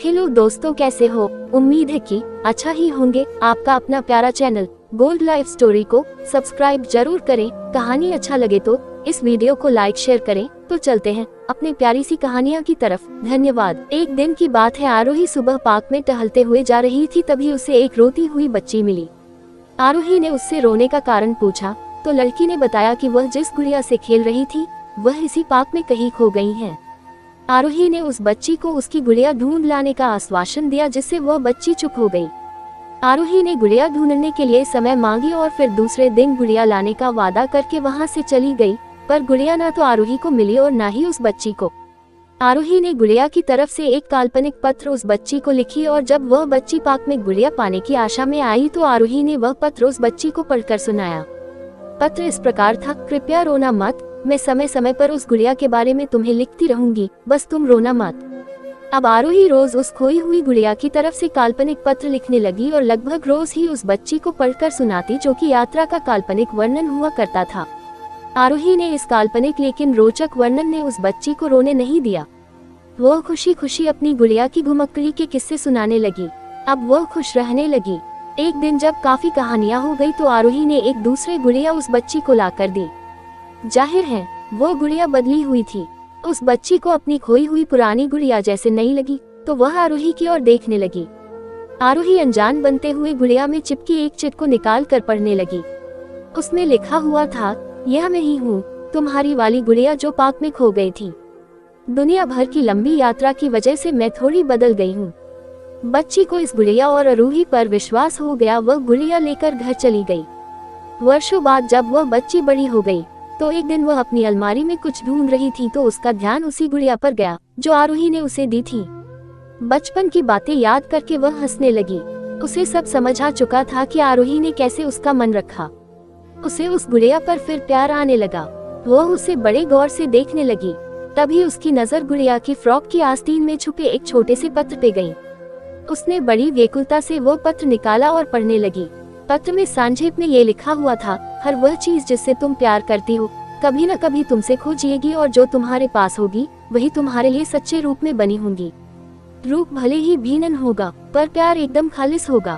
Hello दोस्तों, कैसे हो? उम्मीद है कि अच्छा ही होंगे। आपका अपना प्यारा चैनल गोल्ड लाइफ स्टोरी को सब्सक्राइब जरूर करें। कहानी अच्छा लगे तो इस वीडियो को लाइक शेयर करें। तो चलते हैं अपने प्यारी सी कहानियाँ की तरफ। धन्यवाद। एक दिन की बात है, आरोही सुबह पार्क में टहलते हुए जा रही थी, तभी उसे एक रोती हुई बच्ची मिली। आरोही ने उससे रोने का कारण पूछा तो लड़की ने बताया कि वह जिस गुड़िया से खेल रही थी वह इसी पार्क में कहीं खो गई है। आरोही ने उस बच्ची को उसकी गुड़िया ढूंढ लाने का आश्वासन दिया, जिससे वह बच्ची चुप हो गई। आरोही ने गुड़िया ढूंढने के लिए समय मांगी और फिर दूसरे दिन गुड़िया लाने का वादा करके वहां से चली गई, पर गुड़िया ना तो आरोही को मिली और ना ही उस बच्ची को। आरोही ने गुड़िया की तरफ से एक काल्पनिक पत्र उस बच्ची को लिखी और जब वह बच्ची पार्क में गुड़िया पाने की आशा में आई तो आरोही ने वह पत्र उस बच्ची को पढ़कर सुनाया। पत्र इस प्रकार था, कृपया रोना मत, मैं समय समय पर उस गुड़िया के बारे में तुम्हें लिखती रहूंगी, बस तुम रोना मत। अब आरोही रोज उस खोई हुई गुड़िया की तरफ से काल्पनिक पत्र लिखने लगी और लगभग रोज ही उस बच्ची को पढ़कर सुनाती, जो कि यात्रा का काल्पनिक वर्णन हुआ करता था। आरोही ने इस काल्पनिक लेकिन रोचक वर्णन ने उस बच्ची को रोने नहीं दिया। वह खुशी खुशी अपनी गुड़िया की घुमक्कड़ी के किस्से सुनाने लगी। अब वह खुश रहने लगी। एक दिन जब काफी कहानियां हो गई तो आरोही ने एक दूसरे गुड़िया उस बच्ची को लाकर दी। जाहिर है वो गुड़िया बदली हुई थी। उस बच्ची को अपनी खोई हुई पुरानी गुड़िया जैसे नहीं लगी तो वह आरोही की ओर देखने लगी। आरोही अनजान बनते हुए गुड़िया में चिपकी एक चिट को निकाल कर पढ़ने लगी। उसमें लिखा हुआ था, यह मैं ही हूँ, तुम्हारी वाली गुड़िया जो पार्क में खो गई थी। दुनिया भर की लंबी यात्रा की वजह से मैं थोड़ी बदल गई हूँ। बच्ची को इस गुड़िया और आरोही पर विश्वास हो गया। वह गुड़िया लेकर घर चली गई। वर्षों बाद जब वह बच्ची बड़ी हो गई तो एक दिन वह अपनी अलमारी में कुछ ढूंढ रही थी तो उसका ध्यान उसी गुड़िया पर गया जो आरोही ने उसे दी थी। बचपन की बातें याद करके वह हंसने लगी। उसे सब समझ आ चुका था कि आरोही ने कैसे उसका मन रखा। उसे उस गुड़िया पर फिर प्यार आने लगा। वह उसे बड़े गौर से देखने लगी। तभी उसकी नजर गुड़िया की फ्रॉक की आस्तीन में छुपे एक छोटे से पत्र पे गई। उसने बड़ी व्याकुलता से वो पत्र निकाला और पढ़ने लगी। पत्र में संक्षेप में ये लिखा हुआ था, हर वह चीज जिससे तुम प्यार करती हो कभी न कभी तुमसे खो जाएगी और जो तुम्हारे पास होगी वही तुम्हारे लिए सच्चे रूप में बनी होंगी। रूप भले ही भिन्न होगा पर प्यार एकदम खालिस होगा।